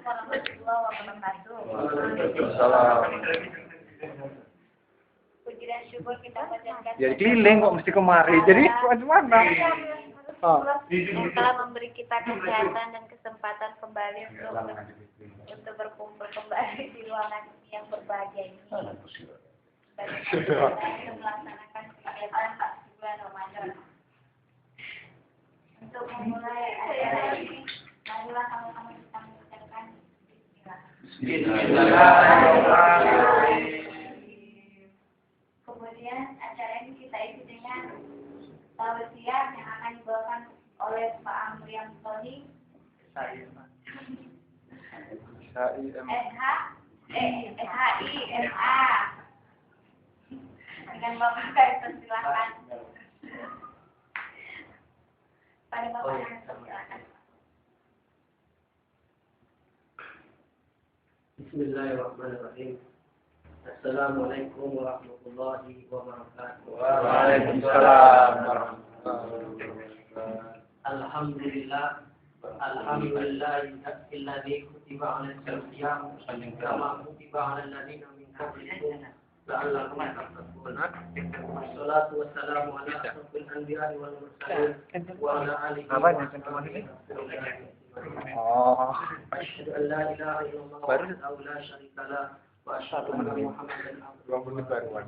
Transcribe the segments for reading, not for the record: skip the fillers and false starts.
warahmatullahi wabarakatuh. Waalaikumsalam. Puji dan syukur kita panjatkan. Jadi keliling kok mesti kemari. Jadi mana? Yang telah memberi kita kesehatan dan kesempatan kembali untuk berkumpul kembali di ruangan yang berbahagia ini. Dan untuk melaksanakan kegiatan di bulan Ramadan. Untuk memulai acara ini, marilah sama-sama kita mengucapkan Bismillahirrahmanirrahim. Kemudian acara ini kita isi dengan tausiah yang akan dibawakan oleh Pak Amriam Tony SHIMA dengan Bapak Kaitan, silakan. Pada Bapak Kaitan, silakan. Bismillahirrahmanirrahim. Assalamualaikum warahmatullahi wabarakatuh. Waalaikumsalam warahmatullahi wabarakatuh. Alhamdulillah. Alhamdulillahilladzi kutiba 'alaihil qiyam kama kutiba 'alal ladzina min qablikum la'allakum tattaqun. Wassalatu wassalamu ala asyrofil anbiya'i wal mursalin wa ala alihi wa sahbihi. Asyhadu an la ilaha illallah wa la syarika lah. وأشهد أن محمدا عبده ورسوله.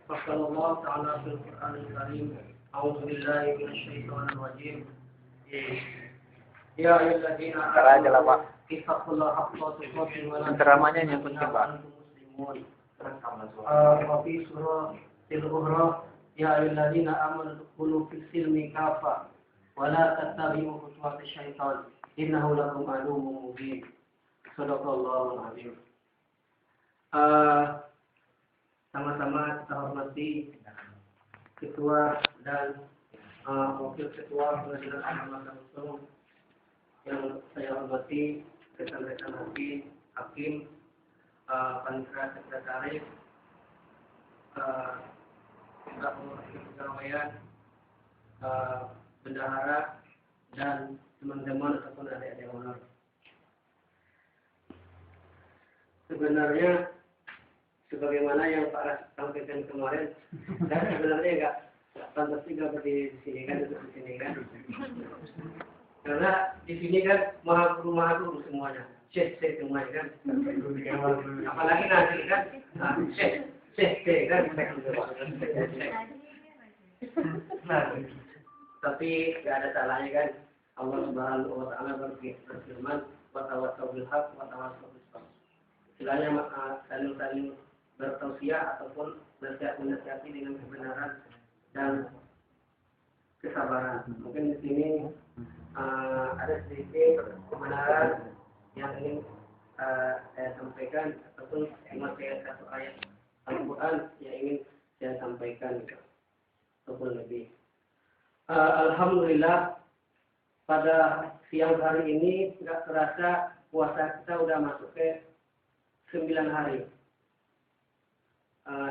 فقال الله تعالى في القرآن الكريم أعوذ بالله من الشيطان الرجيم يا أيها الذين آمنوا اتقوا الله حق تقاته ولا تموتن إلا وأنتم مسلمون. وفي سورة الأخرى يا أيها الذين آمنوا ادخلوا في السلم كافة ولا تتبعوا خطوات الشيطان إنه لكم عدو مبين. Sadaqallahul azim. Sama-sama kita hormati ketua dan wakil ketua pengadilan agama Tangsel yang saya hormati, rekan-rekan hakim, panitia sekretaris, pegawaian, bendahara dan teman-teman ataupun adik-adik honor. Sebenarnya sebagaimana yang Pak Ras sampaikan kemarin, dan sebenarnya nggak pantas juga berdiri di sini kan, duduk di sini kan, karena di sini kan maha guru semuanya, syekh semuanya kan, apalagi nanti kan, syekh kan, tapi nggak ada salahnya kan, Allah Subhanahu Wa Taala berfirman, wa tawassau bil haqq wa tawassau bis sabr. Istilahnya saling bertausiah ataupun menasihati dengan kebenaran dan kesabaran. Mungkin di sini ada sedikit kebenaran yang ingin saya sampaikan ataupun memakai satu ayat Al-Quran yang ingin saya sampaikan ataupun lebih. Alhamdulillah pada siang hari ini nggak terasa puasa kita udah masuk ke 9 hari.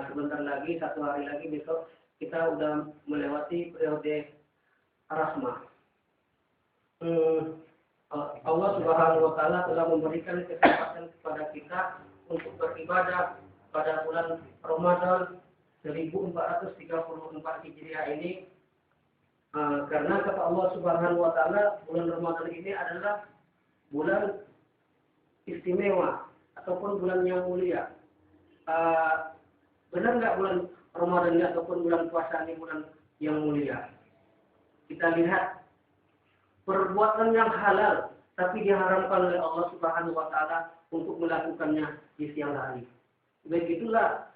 Sebentar lagi, 1 hari lagi besok kita udah melewati periode Rahmah. Allah Subhanahu Wa Taala telah memberikan kesempatan kepada kita untuk beribadah pada bulan Ramadan 1434 Hijriah ini. Karena kata Allah Subhanahu Wa Taala bulan Ramadan ini adalah bulan istimewa ataupun bulan yang mulia. Benar nggak bulan Ramadan ini ataupun bulan puasa ini bulan yang mulia? Kita lihat perbuatan yang halal tapi diharamkan oleh Allah Subhanahu Wa Taala untuk melakukannya di siang hari. Begitulah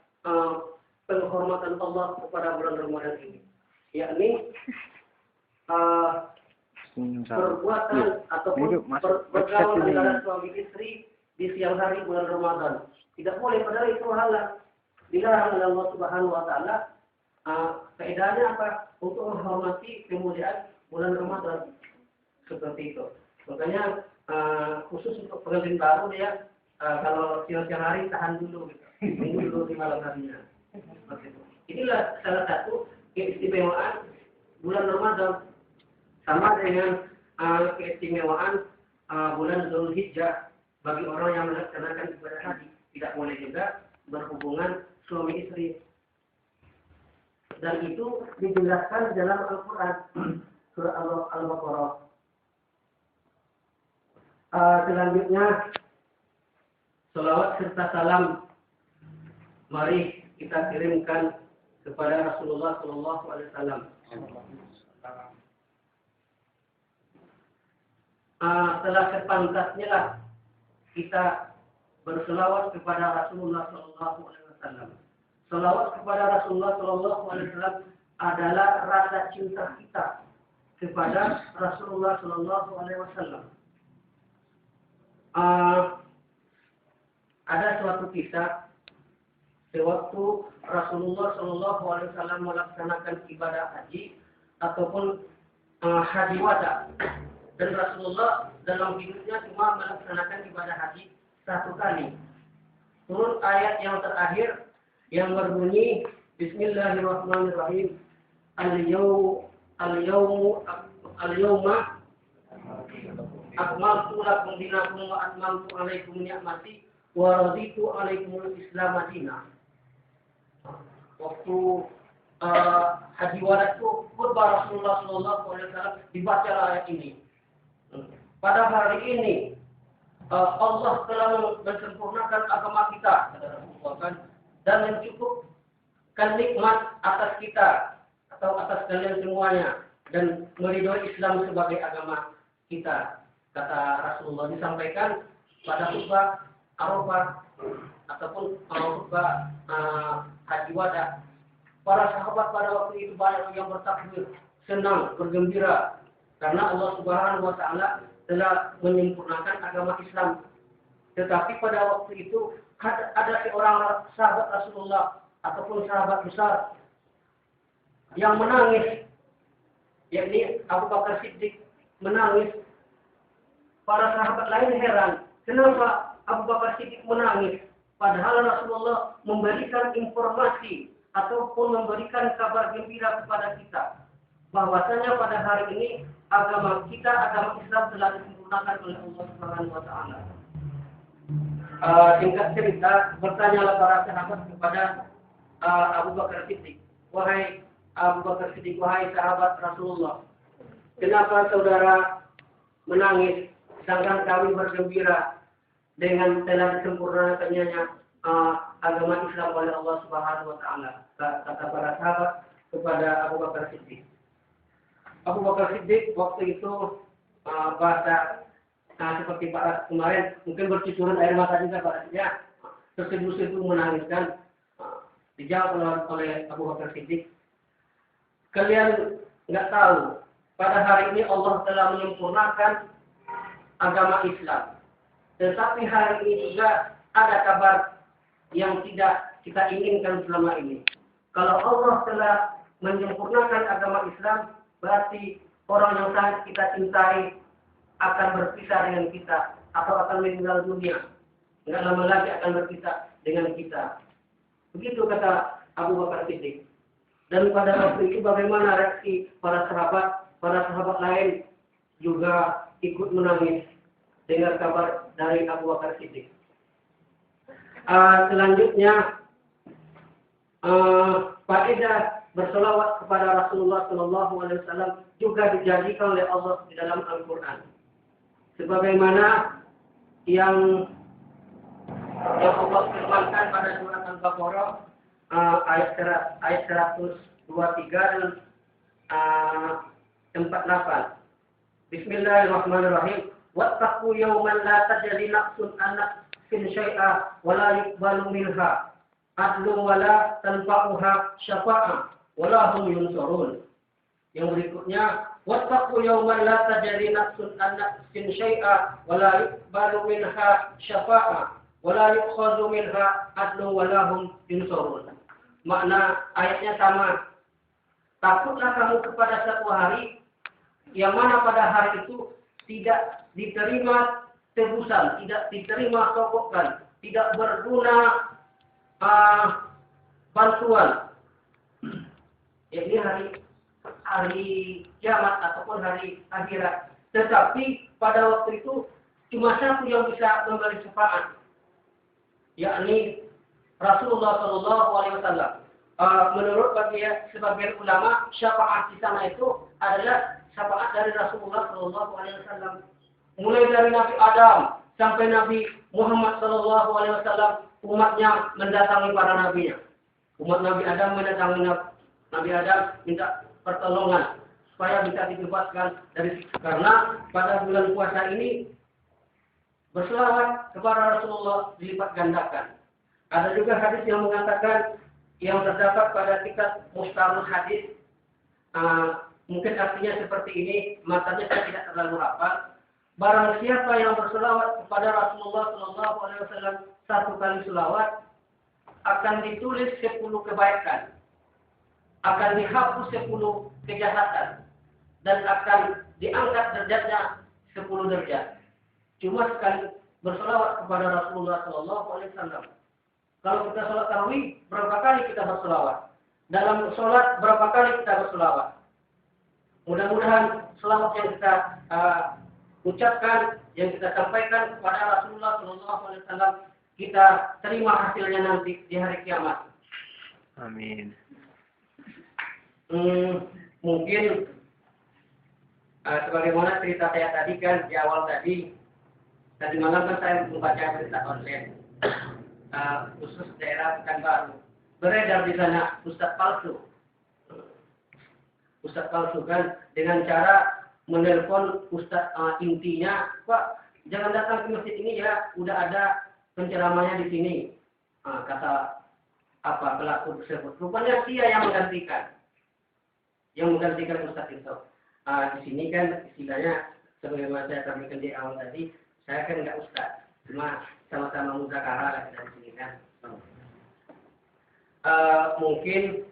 penghormatan Allah kepada bulan Ramadan ini, yakni perbuatan ataupun bergaul antara suami istri di siang hari bulan Ramadan. Tidak boleh, padahal itu halal. Dilarang oleh Allah Subhanahu Wa Taala. Faedahnya apa? Untuk menghormati kemuliaan bulan Ramadan. Seperti itu. Makanya khusus untuk pengantin baru ya, kalau siang hari tahan dulu, minggu dulu di malam harinya. Seperti itu. Inilah salah satu keistimewaan bulan Ramadan. Sama dengan keistimewaan bulan Dzulhijjah bagi orang yang melaksanakan ibadah haji. Tidak boleh juga berhubungan suami istri. Dan itu dijelaskan dalam Al-Quran surah Al-Baqarah. Selanjutnya, salawat serta salam mari kita kirimkan kepada Rasulullah Shallallahu Alaihi Wasallam. Setelah sepantasnya lah kita berselawat kepada Rasulullah Shallallahu Alaihi Wasallam. Selawat kepada Rasulullah Shallallahu Alaihi Wasallam adalah rasa cinta kita kepada Rasulullah Shallallahu Alaihi Wasallam. Ada suatu kisah sewaktu Rasulullah Shallallahu Alaihi Wasallam melaksanakan ibadah haji ataupun haji wada, dan Rasulullah dalam hidupnya cuma melaksanakan ibadah haji satu kali. Turun ayat yang terakhir yang berbunyi Bismillahirrahmanirrahim. Al-yawma akmaltu lakum dinakum wa atmamtu alaikum ni'mati wa raditu alaikumul Islam madinah. Waktu haji wada itu khutbah Rasulullah Shallallahu Alaihi Wasallam dibaca ayat ini. Pada hari ini Allah telah menyempurnakan agama kita, dan mencukupkan nikmat atas kita atau atas kalian semuanya, dan meridhoi Islam sebagai agama kita. Kata Rasulullah disampaikan pada khutbah Arafah ataupun khutbah haji wada. Para sahabat pada waktu itu banyak yang bertakbir, senang, bergembira karena Allah Subhanahu wa taala telah menyempurnakan agama Islam. Tetapi pada waktu itu ada seorang sahabat Rasulullah ataupun sahabat besar yang menangis, yakni Abu Bakar Siddiq menangis. Para sahabat lain heran, kenapa Abu Bakar Siddiq menangis? Padahal Rasulullah memberikan informasi ataupun memberikan kabar gembira kepada kita bahwasanya pada hari ini agama kita, agama Islam telah disempurnakan oleh Allah Subhanahu wa taala. Singkat cerita, bertanyalah para sahabat kepada Abu Bakar Siddiq, wahai Abu Bakar Siddiq, wahai sahabat Rasulullah, kenapa saudara menangis sedangkan kami bergembira dengan telah disempurnakannya agama Islam oleh Allah Subhanahu wa taala? Kata para sahabat kepada Abu Bakar Siddiq. Abu Bakar Siddiq waktu itu bahasa seperti Pak kemarin, mungkin bercucuran air mata juga Pak, terseduh-seduh menangiskan. Dijawab oleh Abu Bakar Siddiq, kalian nggak tahu, pada hari ini Allah telah menyempurnakan agama Islam. Tetapi hari ini juga ada kabar yang tidak kita inginkan selama ini. Kalau Allah telah menyempurnakan agama Islam, berarti orang yang sangat kita cintai akan berpisah dengan kita atau akan meninggal dunia. Tidak lama lagi akan berpisah dengan kita. Begitu kata Abu Bakar Siddiq. Dan pada waktu itu bagaimana reaksi para sahabat lain juga ikut menangis dengar kabar dari Abu Bakar Siddiq. Selanjutnya, faedah berselawat kepada Rasulullah Shallallahu Alaihi Wasallam juga dijanjikan oleh Allah di dalam Al-Quran. Sebagaimana yang Allah firmankan pada surat Al-Baqarah ayat 123 dan 48. Bismillahirrahmanirrahim. Wattaqu yawman la tajzi nafsun an nafsin syai'a wa la yuqbalu minha adlun wa la tanfa'uha syafa'ah wa la hum yunsarun. Yang berikutnya, wattaqu yawman la tajzi nafsun an nafsin syai'a wa la yuqbalu minha syafa'ah wa la yu'khadhu minha adlun wa la hum yunsarun. Makna ayatnya sama. Takutlah kamu kepada satu hari yang mana pada hari itu tidak diterima tebusan, tidak diterima sokokan, tidak berguna bantuan. Ini hari kiamat ataupun hari akhirat. Tetapi pada waktu itu cuma satu yang bisa memberi syafaat, yakni Rasulullah Shallallahu Alaihi Wasallam. Menurut sebagian ulama, syafaat di sana itu adalah syafaat dari Rasulullah Shallallahu Alaihi Wasallam. Mulai dari Nabi Adam sampai Nabi Muhammad Shallallahu Alaihi Wasallam, umatnya mendatangi para nabinya. Umat Nabi Adam mendatangi Nabi Adam minta pertolongan supaya bisa dibebaskan dari, karena pada bulan puasa ini berselawat kepada Rasulullah dilipat gandakan. Ada juga hadis yang mengatakan, yang terdapat pada kitab Mustalahul Hadis, mungkin artinya seperti ini, matanya saya tidak terlalu hafal. Barang siapa yang berselawat kepada Rasulullah Shallallahu Alaihi Wasallam 1 kali selawat, akan ditulis 10 kebaikan, akan dihapus 10 kejahatan, dan akan diangkat derajatnya 10 derajat. Cuma sekali berselawat kepada Rasulullah Shallallahu Alaihi Wasallam. Kalau kita sholat tarawih, berapa kali kita berselawat? Dalam sholat, berapa kali kita berselawat? Mudah-mudahan selawat yang kita ucapkan, yang kita sampaikan kepada Rasulullah Shallallahu Alaihi Wasallam, kita terima hasilnya nanti di hari kiamat. Amin. Mungkin sebagaimana cerita saya tadi kan di awal tadi malam kan saya membaca berita online. Khusus daerah Pekanbaru, beredar di sana ustadz palsu kan, dengan cara menelpon ustadz, intinya, Pak, jangan datang ke masjid ini ya, udah ada penceramahnya di sini. Kata pelaku tersebut, rupanya dia yang menggantikan ustadz itu. Di sini kan istilahnya sebagaimana saya sampaikan di awal tadi, saya kan nggak ustadz, cuma sama-sama muzakarah lah kita di sini kan. Mungkin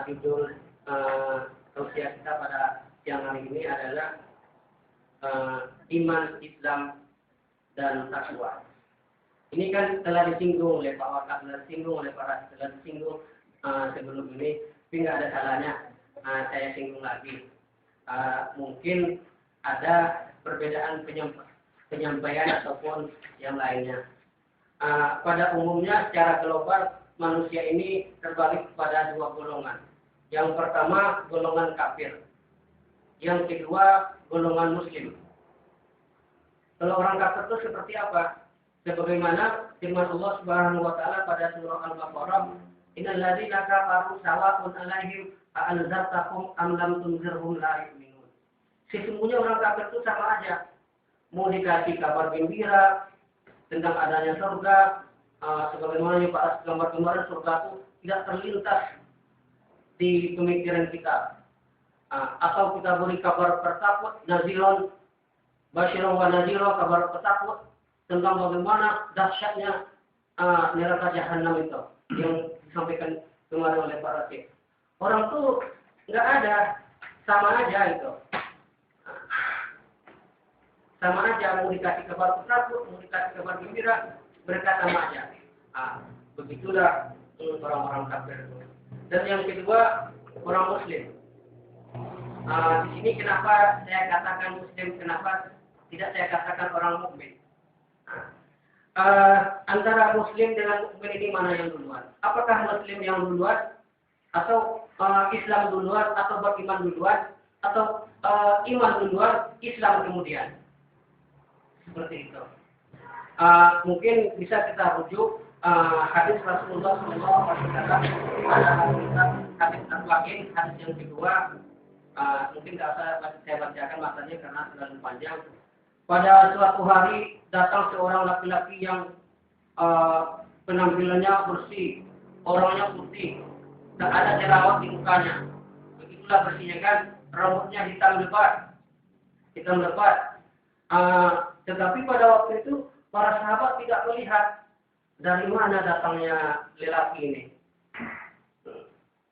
judul tausiah kita pada siang hari ini adalah iman, Islam, dan takwa. Ini kan telah disinggung oleh Pak Wakaf, telah disinggung sebelum ini, tapi nggak ada salahnya saya singgung lagi. Mungkin ada perbedaan penyampaian ataupun yang lainnya. Pada umumnya secara global manusia ini terbagi kepada 2 golongan. Yang pertama golongan kafir, yang kedua golongan muslim. Kalau orang kafir itu seperti apa? Sebagaimana firman Allah Subhanahu wa taala pada surah Al-Baqarah, "Innal ladzina kafaru sawa'un 'alaihim a anzartahum am lam tunzirhum la yu'minun." Sesungguhnya orang kafir itu sama aja. Mau dikasih kabar gembira tentang adanya surga, sebagaimana yang Pak gambar-gambaran surga itu tidak terlintas di pemikiran kita. Atau kita beri kabar pertakut, naziron, basyiron wa naziron, kabar pertakut tentang bagaimana dahsyatnya neraka jahanam itu yang disampaikan kemarin oleh Pak Rasyid. Orang tuh nggak ada, sama aja itu. Sama aja, mau dikasih kabar penakut, mau dikasih kabar gembira, mereka sama aja. Begitulah orang-orang kafir. Dan yang kedua, orang muslim. Di sini kenapa saya katakan muslim, kenapa tidak saya katakan orang mukmin? Antara muslim dengan mukmin ini mana yang duluan? Apakah muslim yang duluan, atau Islam duluan, atau beriman duluan, atau iman duluan, Islam kemudian? Seperti itu. Mungkin bisa kita rujuk hadis Rasulullah SAW, ada hadis Al-Waqin, hadis yang kedua. Mungkin tidak usah saya bacakan matanya karena terlalu panjang. Pada suatu hari datang seorang laki-laki yang penampilannya bersih, orangnya putih, dan ada jerawat di mukanya. Begitulah bersihnya kan, rambutnya hitam lebat. Tetapi pada waktu itu para sahabat tidak melihat dari mana datangnya lelaki ini.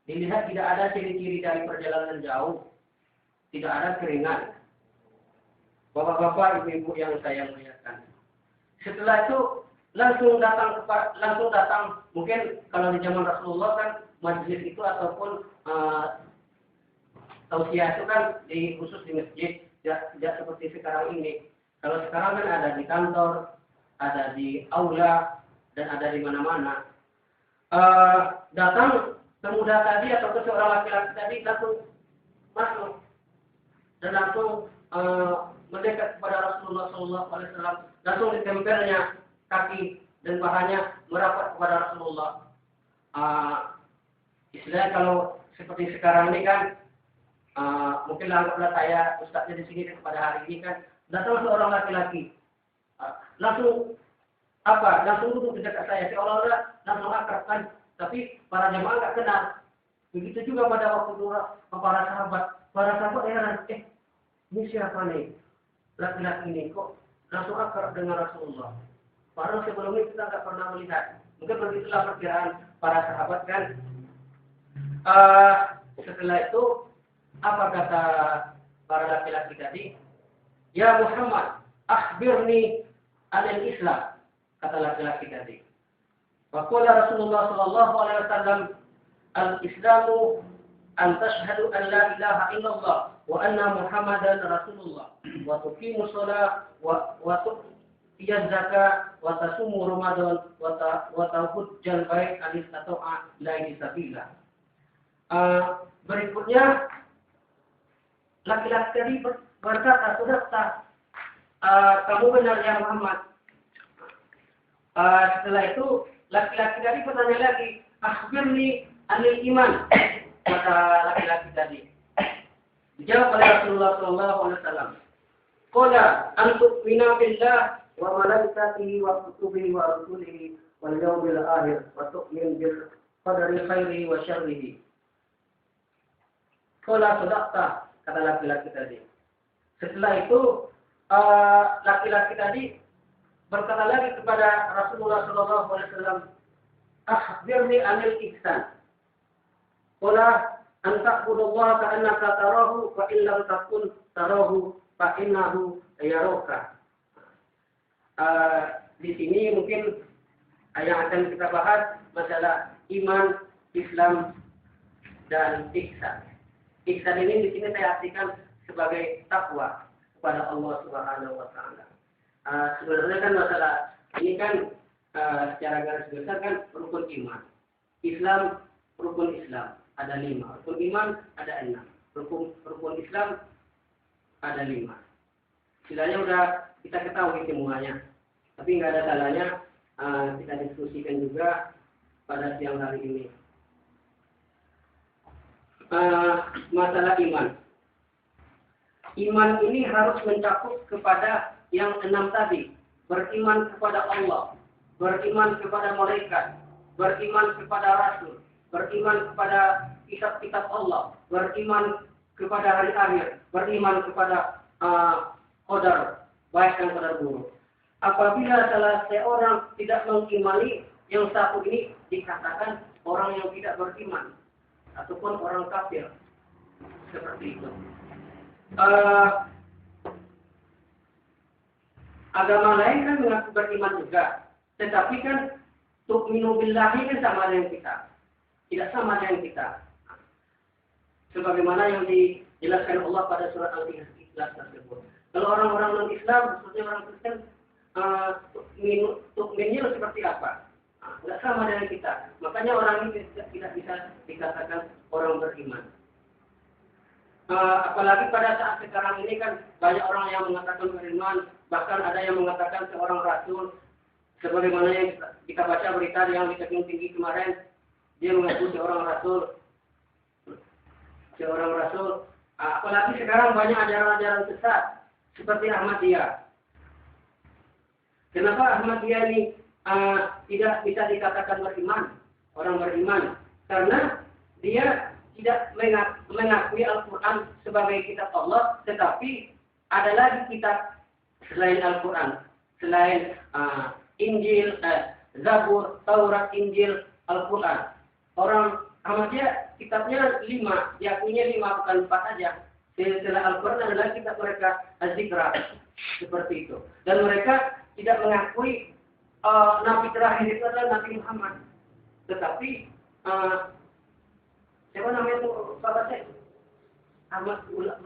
Dilihat tidak ada ciri-ciri dari perjalanan jauh, tidak ada keringat. Bapak-bapak, ibu-ibu yang saya muliakan. Setelah itu langsung datang. Mungkin kalau di zaman Rasulullah kan majelis itu ataupun tausiah itu kan khusus di masjid. tidak seperti sekarang ini. Kalau sekarang kan ada di kantor, ada di aula, dan ada di mana-mana. Datang pemuda tadi atau seorang laki-laki tadi langsung masuk dan langsung mendekat kepada Rasulullah SAW, langsung ditempelnya kaki dan pahanya merapat kepada Rasulullah. Istilahnya kalau seperti sekarang ini kan, mungkin anggaplah saya ustaznya di sini pada hari ini kan, datang seorang laki-laki, langsung duduk di dekat saya, seolah-olah langsung akrab kan, tapi para jemaah nggak kenal. Begitu juga pada waktu dulu para sahabat heran, ini siapa nih? Laki-laki ini kok langsung akrab dengan Rasulullah. Padahal sebelumnya kita nggak pernah melihat. Mungkin begitulah perkiraan para sahabat kan. Setelah itu, apa kata para laki-laki tadi? Ya Muhammad, akhbirni anil Islam, kata laki-laki tadi. Faqala Rasulullah sallallahu alaihi wasallam, al-Islamu an tashhadu an la ilaha illallah wa anna Muhammadan Rasulullah wa tuqimu shalah wa tu'tiyaz zakah wa tasumu Ramadan wa tahujjal bait an istata'a ilaihi sabila. Berikutnya laki-laki tadi berkata, sudah kamu benar ya Muhammad. Setelah itu laki-laki tadi bertanya lagi, akhbirni anil iman, kata laki-laki tadi. Dijawab oleh Rasulullah SAW. Qala antu'mina billah wa malaikatihi wa kutubihi wa rusulihi wal yawmil akhir wa tu'min bil qadari khairihi wa syarrihi. Qala sadaqta, kata laki-laki tadi. Setelah itu laki-laki tadi berkata lagi kepada Rasulullah SAW, akhbirni anil ihsan. Qala an ta'budallaha ka'annaka tarahu fa in lam takun tarahu fa innahu yaraka. Di sini mungkin yang akan kita bahas masalah iman, Islam, dan ihsan. Ihsan ini di sini saya artikan sebagai takwa kepada Allah Subhanahu wa taala. Sebenarnya kan masalah ini kan secara garis besar kan rukun iman. Islam, rukun Islam ada 5. Rukun iman ada 6. Rukun Islam ada 5. Istilahnya udah kita ketahui semuanya. Tapi nggak ada salahnya kita diskusikan juga pada siang hari ini. Masalah iman. Iman ini harus mencakup kepada yang 6 tadi. Beriman kepada Allah, beriman kepada malaikat, beriman kepada Rasul, beriman kepada kitab-kitab Allah, beriman kepada hari akhir, beriman kepada qadar, baik dan qadar buruk. Apabila salah seorang tidak mengimani yang satu ini, dikatakan orang yang tidak beriman ataupun orang kafir. Seperti itu. Agama lain kan mengaku beriman juga, tetapi kan tu'minu billahi kan sama dengan kita, tidak sama dengan kita. Sebagaimana yang dijelaskan Allah pada surat Al-Ikhlas tersebut. Kalau orang-orang non-Islam, khususnya orang Kristen, tu'minnya seperti apa? Tidak sama dengan kita. Makanya orang ini tidak bisa dikatakan orang beriman. Apalagi pada saat sekarang ini kan banyak orang yang mengatakan beriman, bahkan ada yang mengatakan seorang rasul, sebagaimana yang kita baca berita yang di Tebing Tinggi kemarin, dia mengaku seorang rasul. Apalagi sekarang banyak ajaran-ajaran sesat seperti Ahmadiyah. Kenapa Ahmadiyah ini tidak bisa dikatakan beriman, orang beriman? Karena dia tidak mengakui Al-Quran sebagai kitab Allah, tetapi ada lagi kitab selain Al-Quran, selain Injil, Zabur, Taurat, Injil, Al-Quran. Orang Ahmadiyah kitabnya 5, diakuinya 5 bukan 4 saja. Setelah Al-Quran adalah kitab mereka Az-Zikra, seperti itu. Dan mereka tidak mengakui Nabi terakhir itu adalah Nabi Muhammad, tetapi siapa namanya itu Bapak saya? Ahmad Ullah.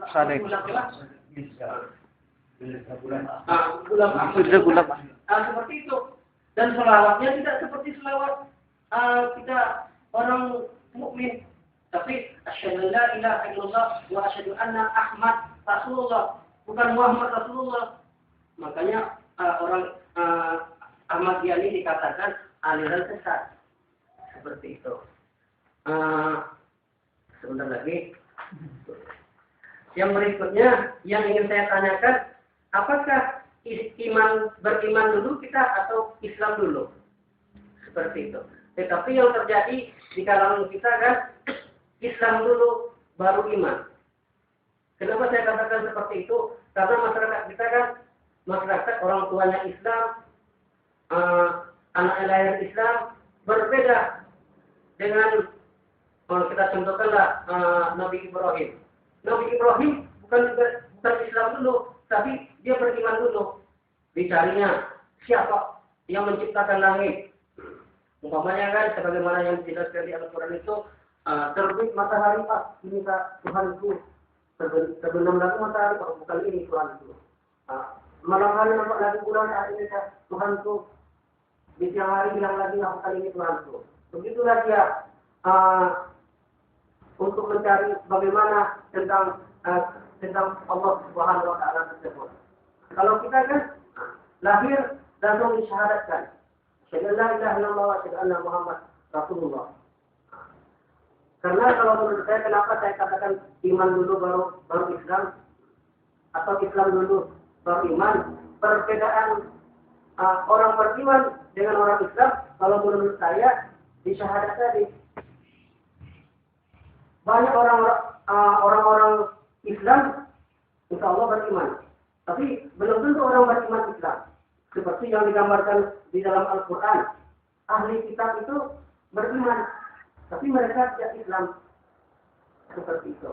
Bulan Sudah bulan. seperti itu. Dan selawatnya tidak seperti selawat kita orang mukmin, tapi asyhadu an la ilaha illallah wa asyhadu anna Ahmad Rasulullah, bukan Muhammad Rasulullah. Makanya orang Ahmadiyah ini dikatakan aliran sesat. Seperti itu. Sebentar lagi. Yang berikutnya yang ingin saya tanyakan, apakah beriman dulu kita atau Islam dulu? Seperti itu. Tetapi yang terjadi di kalangan kita kan Islam dulu baru iman. Kenapa saya katakan seperti itu? Karena masyarakat kita kan masyarakat orang tuanya Islam, anak lahir Islam, berbeda dengan kita contohkanlah Nabi Ibrahim. Nabi Ibrahim bukan Islam dulu, tapi dia beriman dulu. Dicarinya siapa yang menciptakan langit. Umpamanya kan sebagaimana yang dijelaskan di Al-Quran itu, terbit matahari Pak, ini Kak Tuhanku. Terbenam lagi matahari Pak, bukan ini Tuhanku. Malam hari nampak lagi bulan, ini Kak Tuhanku. Di siang hari bilang lagi, bukan ini Tuhanku. Begitulah dia untuk mencari bagaimana tentang Allah Subhanahu wa Ta'ala tersebut. Kalau kita kan lahir langsung disyahadatkan. Asyhadu an la ilaha illallah wa asyhadu anna Muhammad Rasulullah. Karena kalau menurut saya, kenapa saya katakan iman dulu baru Islam atau Islam dulu baru iman? Perbedaan orang beriman dengan orang Islam, kalau menurut saya di syahadat tadi banyak orang-orang Islam insya Allah beriman, tapi belum tentu orang beriman Islam. Seperti yang digambarkan di dalam Al-Quran, ahli kitab itu beriman, tapi mereka tidak Islam. Seperti itu.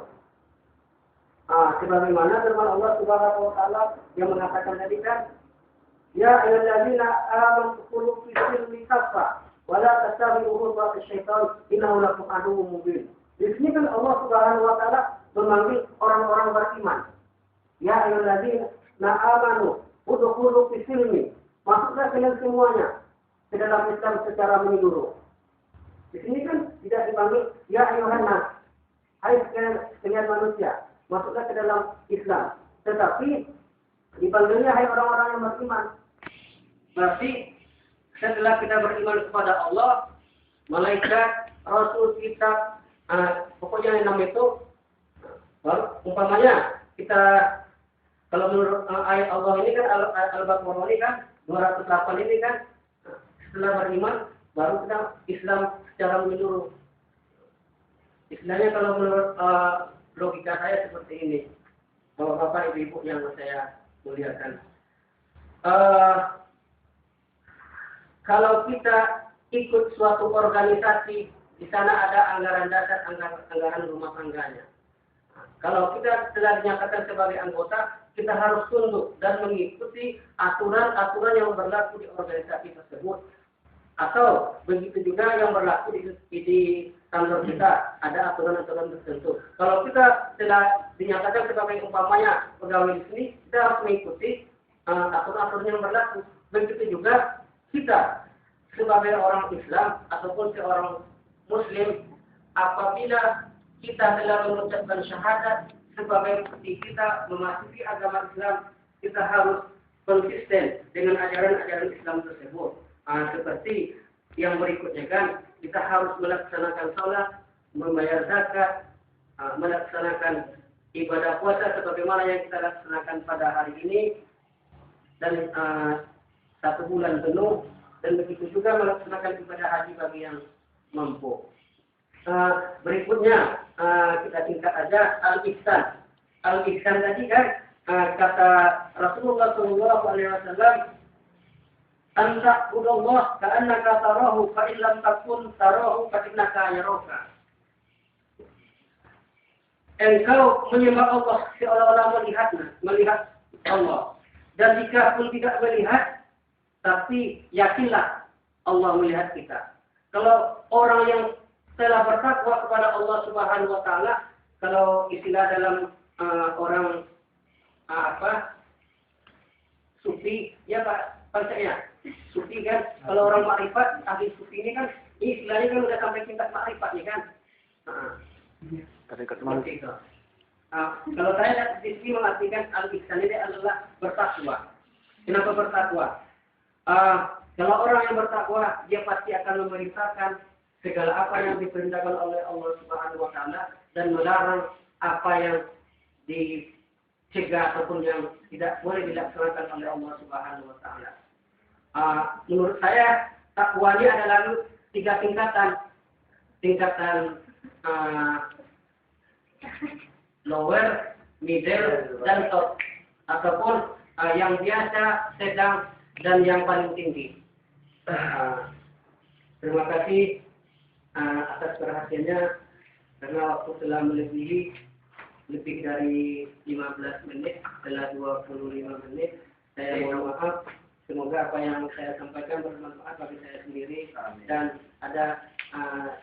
Sebagaimana firman Allah Subhanahu wa Ta'ala yang mengatakan tadi kan, ya ayyuhallazina amanu qulu fi silmi kaffa wa la tattabi'u khutuwati syaitan innahu lakum aduwwun mubin. Di sini kan Allah Subhanahu wa Ta'ala memanggil orang-orang beriman. Ya ayyuhallazina amanu udkhulu fi silmi, masuklah kalian semuanya ke dalam Islam secara menyeluruh. Di sini kan tidak dipanggil ya ayyuhan nas, hai sekalian manusia, masuklah ke dalam Islam. Tetapi dipanggilnya hai orang-orang yang beriman. Berarti setelah kita beriman kepada Allah, malaikat, rasul, kitab, pokoknya yang enam itu, umpamanya kita kalau menurut ayat Allah ini kan Al-Baqarah ini kan 208 ini kan, setelah beriman baru kita Islam secara menyeluruh. Istilahnya kalau menurut logika saya seperti ini. Bapak ibu-ibu yang saya muliakan. Kalau kita ikut suatu organisasi, di sana ada anggaran dasar, anggaran rumah tangganya. Kalau kita telah dinyatakan sebagai anggota, kita harus tunduk dan mengikuti aturan-aturan yang berlaku di organisasi tersebut. Atau begitu juga yang berlaku di kantor kita, ada aturan-aturan tertentu. Kalau kita telah dinyatakan sebagai umpamanya pegawai di sini, kita harus mengikuti aturan-aturan yang berlaku. Begitu juga kita sebagai orang Islam ataupun seorang Muslim, apabila kita telah mengucapkan syahadat sebagai bukti kita memasuki agama Islam, kita harus konsisten dengan ajaran-ajaran Islam tersebut. Seperti yang berikutnya kan, kita harus melaksanakan sholat, membayar zakat, melaksanakan ibadah puasa sebagaimana yang kita laksanakan pada hari ini, dan 1 bulan penuh, dan begitu juga melaksanakan ibadah haji bagi yang mampu. Berikutnya kita tingkat aja al-ihsan. Al-ihsan tadi kan kata Rasulullah SAW, anta udallah ka'annaka tarahu fa in lam takun tarahu fa innaka yaraka. Engkau menyembah Allah seolah-olah melihat Allah. Dan jika pun tidak melihat, tapi yakinlah Allah melihat kita. Kalau orang yang telah bertakwa kepada Allah Subhanahu wa Ta'ala, kalau istilah dalam orang sufi, ya Pak Pancanya, sufi kan, kalau orang makrifat, ahli sufi ini kan, ini istilahnya kan udah sampai tingkat makrifat ya kan. Seperti itu. Kalau saya di sini mengartikan al-ihsan ini adalah bertakwa. Kenapa bertakwa? Kalau orang yang bertakwa, dia pasti akan memerintahkan segala apa yang diperintahkan oleh Allah Subhanahu wa taala dan melarang apa yang dicegah ataupun yang tidak boleh dilaksanakan oleh Allah Subhanahu wa taala. Menurut saya takwa ini adalah 3 tingkatan. Tingkatan lower, middle, dan top. Ataupun yang biasa, sedang, dan yang paling tinggi. Terima kasih atas perhatiannya karena waktu telah melebihi lebih dari 15 menit, telah 25 menit. Saya mohon maaf. Semoga apa yang saya sampaikan bermanfaat bagi saya sendiri dan ada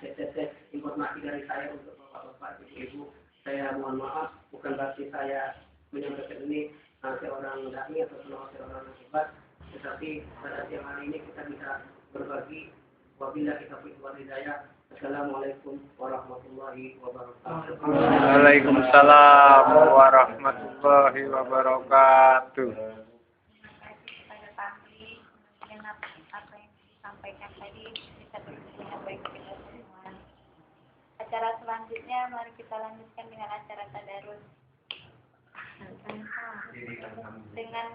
tetes informasi dari saya untuk bapak-bapak, ibu-ibu. Saya mohon maaf, bukan berarti saya menyampaikan ini seorang dai atau seorang hebat, tetapi pada siang hari ini kita bisa berbagi. Wabillahi taufiq wal hidayah. Assalamualaikum warahmatullahi wabarakatuh. Waalaikumsalam warahmatullahi wabarakatuh. Apa yang disampaikan tadi bisa berjalan baik kita semua. Acara selanjutnya mari kita lanjutkan dengan acara tadarus. Dengan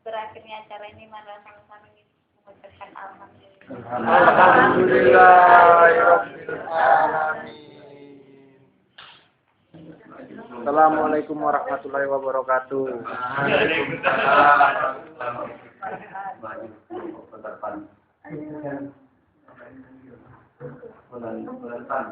berakhirnya acara ini mari sama-sama mengucapkan alhamdulillah. Alhamdulillahirabbil alamin. Assalamualaikum warahmatullahi wabarakatuh. Waalaikumsalam.